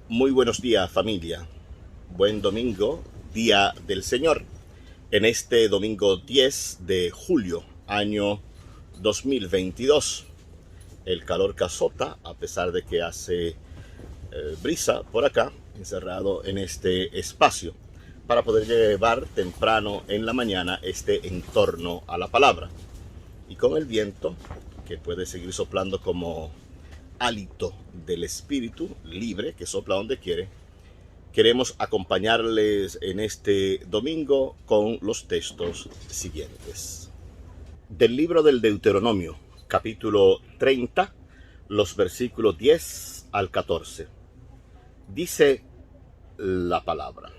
Muy buenos días, familia. Buen domingo, Día del Señor. En este domingo 10 de julio, año 2022. El calor que azota, a pesar de que hace brisa por acá, encerrado en este espacio, para poder llevar temprano en la mañana este entorno a la palabra. Y con el viento, que puede seguir soplando como hálito del espíritu libre que sopla donde quiere, queremos acompañarles en este domingo con los textos siguientes. Del libro del Deuteronomio, capítulo 30, los versículos 10 al 14. Dice la palabra: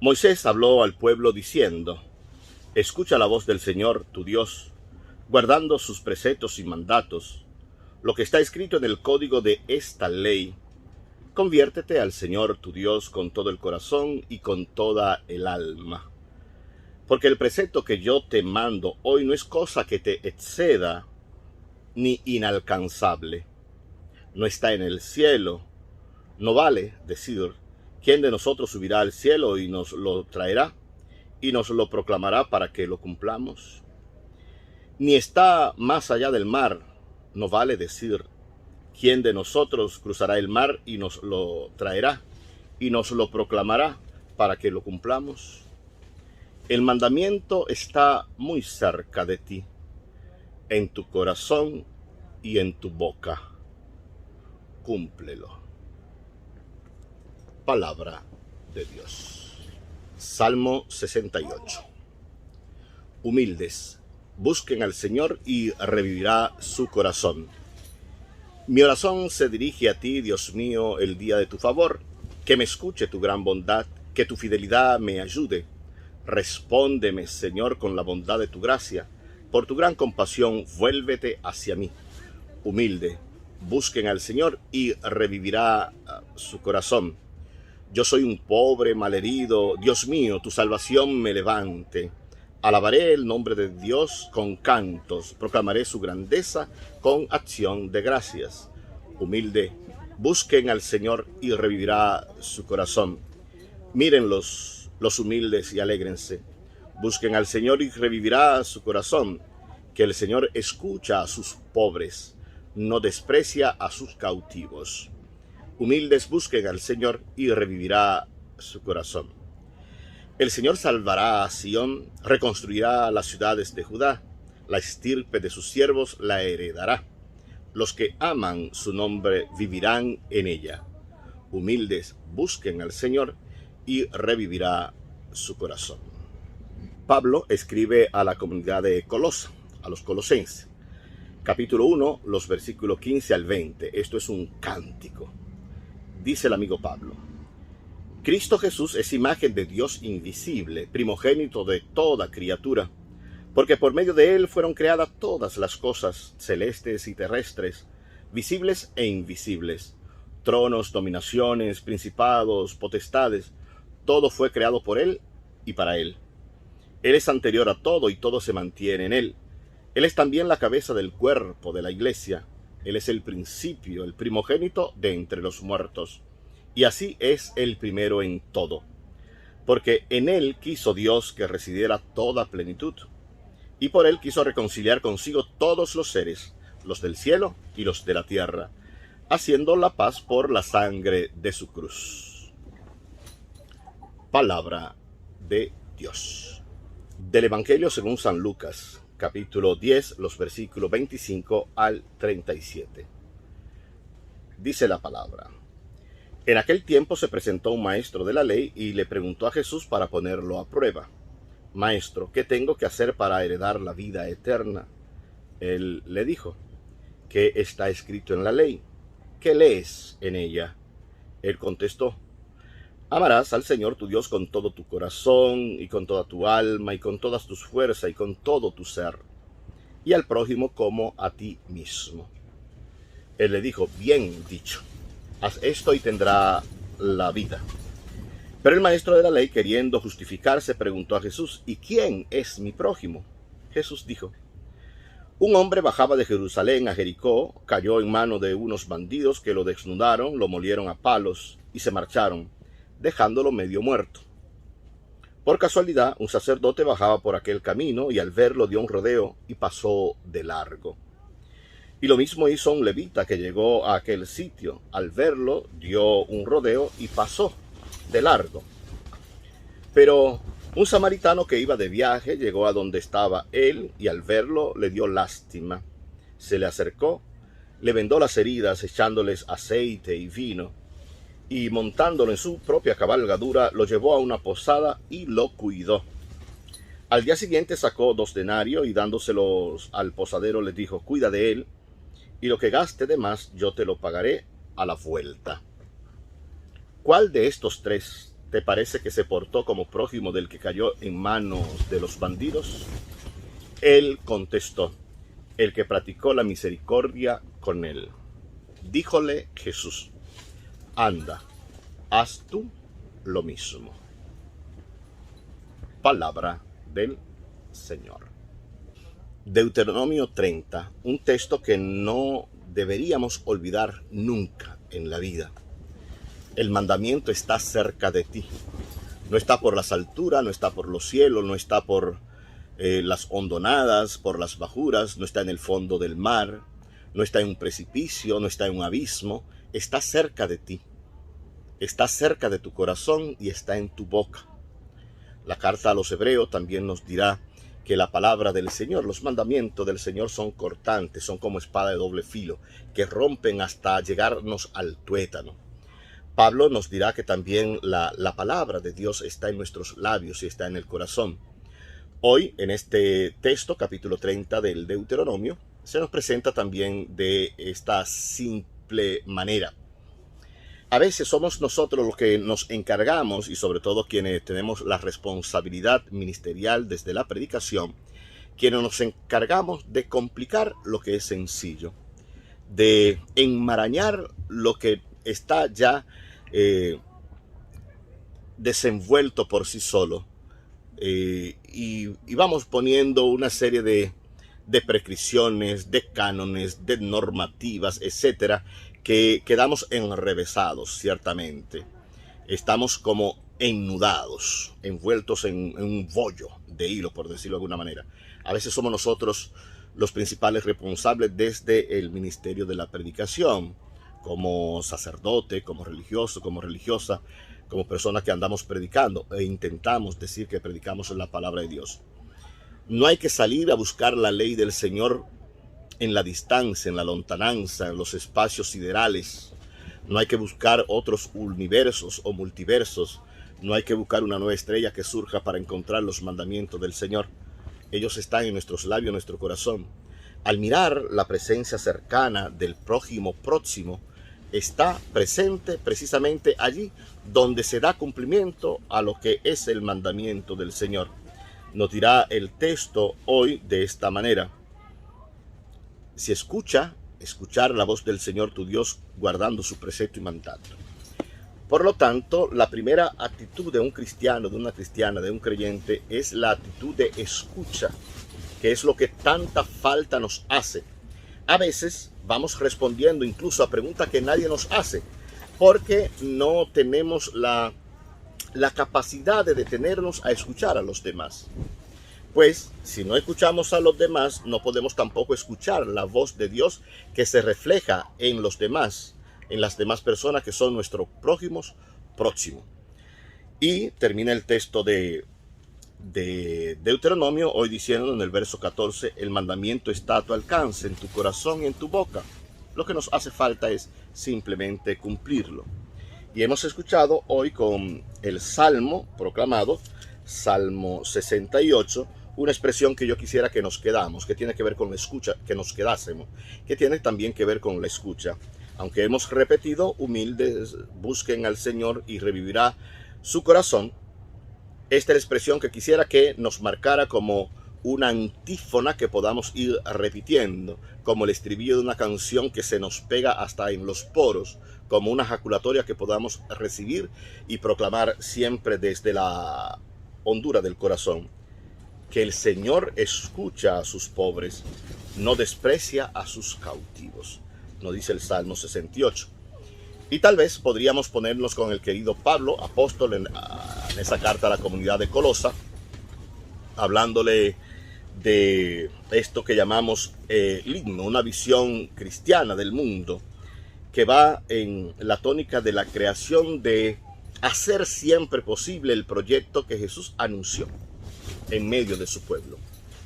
Moisés habló al pueblo diciendo: Escucha la voz del Señor tu Dios, guardando sus preceptos y mandatos, lo que está escrito en el código de esta ley. Conviértete al Señor tu Dios con todo el corazón y con toda el alma. Porque el precepto que yo te mando hoy no es cosa que te exceda ni inalcanzable. No está en el cielo. No vale decir: ¿quién de nosotros subirá al cielo y nos lo traerá y nos lo proclamará para que lo cumplamos? Ni está más allá del mar. No vale decir: ¿quién de nosotros cruzará el mar y nos lo traerá y nos lo proclamará para que lo cumplamos? El mandamiento está muy cerca de ti, en tu corazón y en tu boca. Cúmplelo. Palabra de Dios. Salmo 68. Humildes, busquen al Señor y revivirá su corazón. Mi oración se dirige a ti, Dios mío, el día de tu favor. Que me escuche tu gran bondad, que tu fidelidad me ayude. Respóndeme, Señor, con la bondad de tu gracia. Por tu gran compasión, vuélvete hacia mí. Humilde, busquen al Señor y revivirá su corazón. Yo soy un pobre, malherido. Dios mío, tu salvación me levante. Alabaré el nombre de Dios con cantos, proclamaré su grandeza con acción de gracias. Humilde, busquen al Señor y revivirá su corazón. Miren los humildes y alégrense. Busquen al Señor y revivirá su corazón. Que el Señor escucha a sus pobres, no desprecia a sus cautivos. Humildes, busquen al Señor y revivirá su corazón. El Señor salvará a Sión, reconstruirá las ciudades de Judá, la estirpe de sus siervos la heredará. Los que aman su nombre vivirán en ella. Humildes, busquen al Señor y revivirá su corazón. Pablo escribe a la comunidad de Colosa, a los colosenses. Capítulo 1, los versículos 15 al 20. Esto es un cántico. Dice el amigo Pablo: Cristo Jesús es imagen de Dios invisible, primogénito de toda criatura, porque por medio de él fueron creadas todas las cosas, celestes y terrestres, visibles e invisibles, tronos, dominaciones, principados, potestades. Todo fue creado por él y para él. Él es anterior a todo y todo se mantiene en él. Él es también la cabeza del cuerpo de la iglesia. Él es el principio, el primogénito de entre los muertos. Y así es el primero en todo, porque en él quiso Dios que residiera toda plenitud, y por él quiso reconciliar consigo todos los seres, los del cielo y los de la tierra, haciendo la paz por la sangre de su cruz. Palabra de Dios. Del Evangelio según San Lucas, capítulo 10, los versículos 25 al 37. Dice la palabra: En aquel tiempo se presentó un maestro de la ley y le preguntó a Jesús para ponerlo a prueba: Maestro, ¿qué tengo que hacer para heredar la vida eterna? Él le dijo: ¿qué está escrito en la ley? ¿Qué lees en ella? Él contestó: Amarás al Señor tu Dios con todo tu corazón y con toda tu alma y con todas tus fuerzas y con todo tu ser, y al prójimo como a ti mismo. Él le dijo: Bien dicho. Haz esto y tendrá la vida. Pero el maestro de la ley, queriendo justificarse, preguntó a Jesús: ¿y quién es mi prójimo? Jesús dijo: Un hombre bajaba de Jerusalén a Jericó, cayó en manos de unos bandidos que lo desnudaron, lo molieron a palos y se marcharon, dejándolo medio muerto. Por casualidad, un sacerdote bajaba por aquel camino y al verlo dio un rodeo y pasó de largo. Y lo mismo hizo un levita que llegó a aquel sitio. Al verlo dio un rodeo y pasó de largo. Pero un samaritano que iba de viaje llegó a donde estaba él y al verlo le dio lástima. Se le acercó, le vendó las heridas echándoles aceite y vino y montándolo en su propia cabalgadura lo llevó a una posada y lo cuidó. Al día siguiente sacó 2 denarios y dándoselos al posadero le dijo: cuida de él y lo que gaste de más yo te lo pagaré a la vuelta. ¿Cuál de estos 3 te parece que se portó como prójimo del que cayó en manos de los bandidos? Él contestó: el que practicó la misericordia con él. Díjole Jesús: anda, haz tú lo mismo. Palabra del Señor. Deuteronomio 30, un texto que no deberíamos olvidar nunca en la vida. El mandamiento está cerca de ti. No está por las alturas, no está por los cielos, no está por las hondonadas, por las bajuras, no está en el fondo del mar, no está en un precipicio, no está en un abismo. Está cerca de ti. Está cerca de tu corazón y está en tu boca. La carta a los Hebreos también nos dirá que la palabra del Señor, los mandamientos del Señor son cortantes, son como espada de doble filo, que rompen hasta llegarnos al tuétano. Pablo nos dirá que también la palabra de Dios está en nuestros labios y está en el corazón. Hoy, en este texto, capítulo 30 del Deuteronomio, se nos presenta también de esta simple manera. A veces somos nosotros los que nos encargamos, y sobre todo quienes tenemos la responsabilidad ministerial desde la predicación, quienes nos encargamos de complicar lo que es sencillo, de enmarañar lo que está ya desenvuelto por sí solo, y vamos poniendo una serie de prescripciones, de cánones, de normativas, etcétera, que quedamos enrevesados, ciertamente. Estamos como ennudados, envueltos en un bollo de hilo, por decirlo de alguna manera. A veces somos nosotros los principales responsables desde el ministerio de la predicación, como sacerdote, como religioso, como religiosa, como personas que andamos predicando e intentamos decir que predicamos la palabra de Dios. No hay que salir a buscar la ley del Señor en la distancia, en la lontananza, en los espacios siderales. No hay que buscar otros universos o multiversos. No hay que buscar una nueva estrella que surja para encontrar los mandamientos del Señor. Ellos están en nuestros labios, en nuestro corazón. Al mirar la presencia cercana del prójimo próximo, está presente precisamente allí donde se da cumplimiento a lo que es el mandamiento del Señor. Nos dirá el texto hoy de esta manera: si escuchar la voz del Señor tu Dios, guardando su precepto y mandato. Por lo tanto, la primera actitud de un cristiano, de una cristiana, de un creyente, es la actitud de escucha, que es lo que tanta falta nos hace. A veces vamos respondiendo incluso a preguntas que nadie nos hace, porque no tenemos la capacidad de detenernos a escuchar a los demás. Pues, si no escuchamos a los demás, no podemos tampoco escuchar la voz de Dios que se refleja en los demás, en las demás personas que son nuestros prójimos próximos. Y termina el texto de Deuteronomio hoy diciendo en el verso 14: el mandamiento está a tu alcance, en tu corazón y en tu boca. Lo que nos hace falta es simplemente cumplirlo. Y hemos escuchado hoy con el Salmo proclamado, Salmo 68, una expresión que yo quisiera que nos quedamos, que tiene que ver con la escucha, que nos quedásemos, que tiene también que ver con la escucha. Aunque hemos repetido, humildes, busquen al Señor y revivirá su corazón. Esta es la expresión que quisiera que nos marcara como una antífona que podamos ir repitiendo, como el estribillo de una canción que se nos pega hasta en los poros, como una ejaculatoria que podamos recibir y proclamar siempre desde la hondura del corazón. que el Señor escucha a sus pobres, no desprecia a sus cautivos, nos dice el Salmo 68. Y tal vez podríamos ponernos con el querido Pablo, apóstol, en esa carta a la comunidad de Colosa, hablándole de esto que llamamos ligno, una visión cristiana del mundo, que va en la tónica de la creación, de hacer siempre posible el proyecto que Jesús anunció en medio de su pueblo.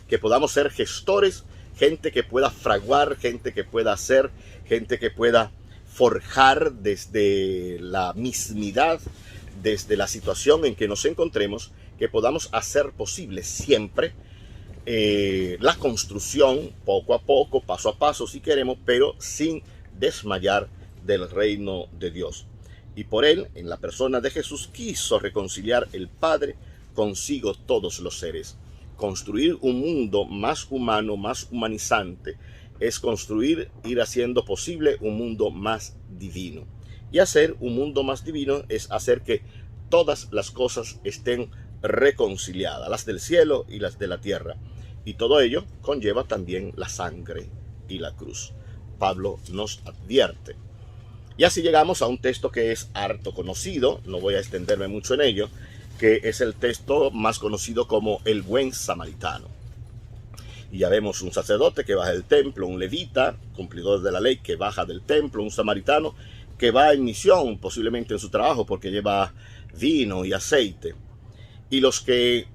Que podamos ser gestores, gente que pueda fraguar, gente que pueda hacer, gente que pueda forjar desde la mismidad, desde la situación en que nos encontremos, que podamos hacer posible siempre la construcción, poco a poco, paso a paso si queremos, pero sin desmayar del reino de Dios. Y por él, en la persona de Jesús, quiso reconciliar el Padre consigo todos los seres. Construir un mundo más humano, más humanizante, es construir, ir haciendo posible un mundo más divino. Y hacer un mundo más divino es hacer que todas las cosas estén reconciliadas, las del cielo y las de la tierra. Y todo ello conlleva también la sangre y la cruz. Pablo nos advierte. Y así llegamos a un texto que es harto conocido, no voy a extenderme mucho en ello, que es el texto más conocido como el buen samaritano. Y ya vemos un sacerdote que baja del templo, un levita, cumplidor de la ley, que baja del templo, un samaritano que va en misión, posiblemente en su trabajo, porque lleva vino y aceite. Y los que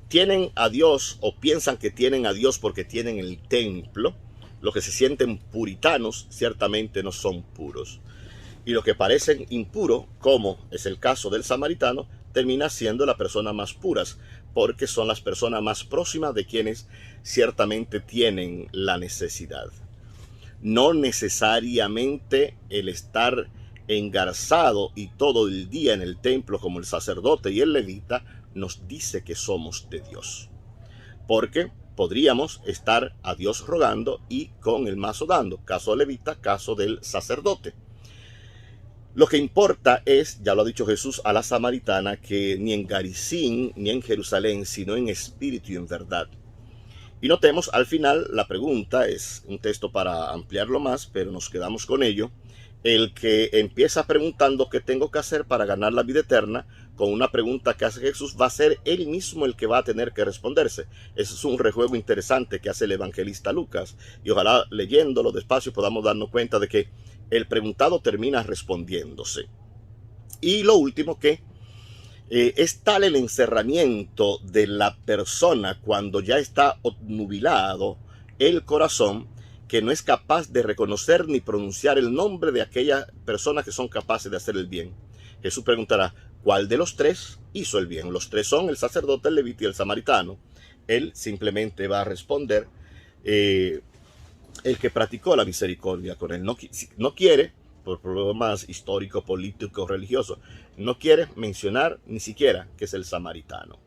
tienen a Dios o piensan que tienen a Dios porque tienen el templo, los que se sienten puritanos, ciertamente no son puros. Y los que parecen impuros, como es el caso del samaritano, termina siendo la persona más puras, porque son las personas más próximas de quienes ciertamente tienen la necesidad. No necesariamente el estar engarzado y todo el día en el templo como el sacerdote y el levita nos dice que somos de Dios. Porque podríamos estar a Dios rogando y con el mazo dando, caso levita, caso del sacerdote. Lo que importa es, ya lo ha dicho Jesús a la samaritana, que ni en Garizim ni en Jerusalén, sino en espíritu y en verdad. Y notemos al final, la pregunta es un texto para ampliarlo más, pero nos quedamos con ello. El que empieza preguntando qué tengo que hacer para ganar la vida eterna, con una pregunta que hace Jesús, va a ser él mismo el que va a tener que responderse. Ese es un rejuego interesante que hace el evangelista Lucas, y ojalá leyéndolo despacio podamos darnos cuenta de que el preguntado termina respondiéndose. Y lo último que es tal el encerramiento de la persona cuando ya está obnubilado el corazón, que no es capaz de reconocer ni pronunciar el nombre de aquellas personas que son capaces de hacer el bien. Jesús preguntará, ¿cuál de los tres hizo el bien? Los tres son el sacerdote, el levita y el samaritano. Él simplemente va a responder, el que practicó la misericordia con él. No quiere, por problemas históricos, políticos, religiosos, no quiere mencionar ni siquiera que es el samaritano.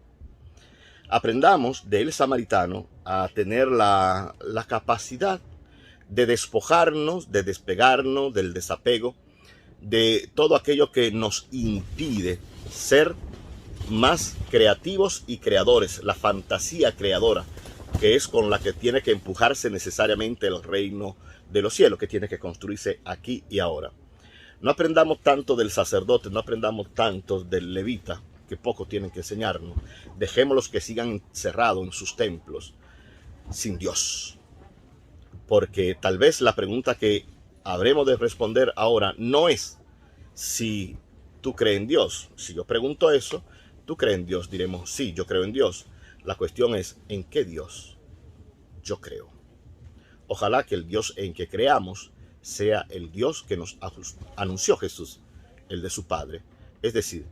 Aprendamos del samaritano a tener la capacidad de despojarnos, de despegarnos del desapego, de todo aquello que nos impide ser más creativos y creadores, la fantasía creadora, que es con la que tiene que empujarse necesariamente el reino de los cielos, que tiene que construirse aquí y ahora. No aprendamos tanto del sacerdote, no aprendamos tanto del levita, que poco tienen que enseñarnos. Dejémoslos que sigan encerrados en sus templos, sin Dios. Porque tal vez la pregunta que habremos de responder ahora no es si tú crees en Dios. Si yo pregunto eso, ¿tú crees en Dios? Diremos, sí, yo creo en Dios. La cuestión es, ¿en qué Dios yo creo? Ojalá que el Dios en que creamos sea el Dios que nos anunció Jesús, el de su Padre. Es decir,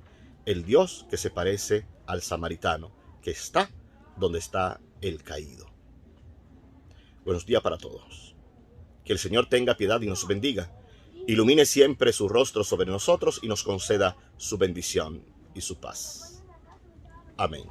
el Dios que se parece al samaritano, que está donde está el caído. Buenos días para todos. Que el Señor tenga piedad y nos bendiga. Ilumine siempre su rostro sobre nosotros y nos conceda su bendición y su paz. Amén.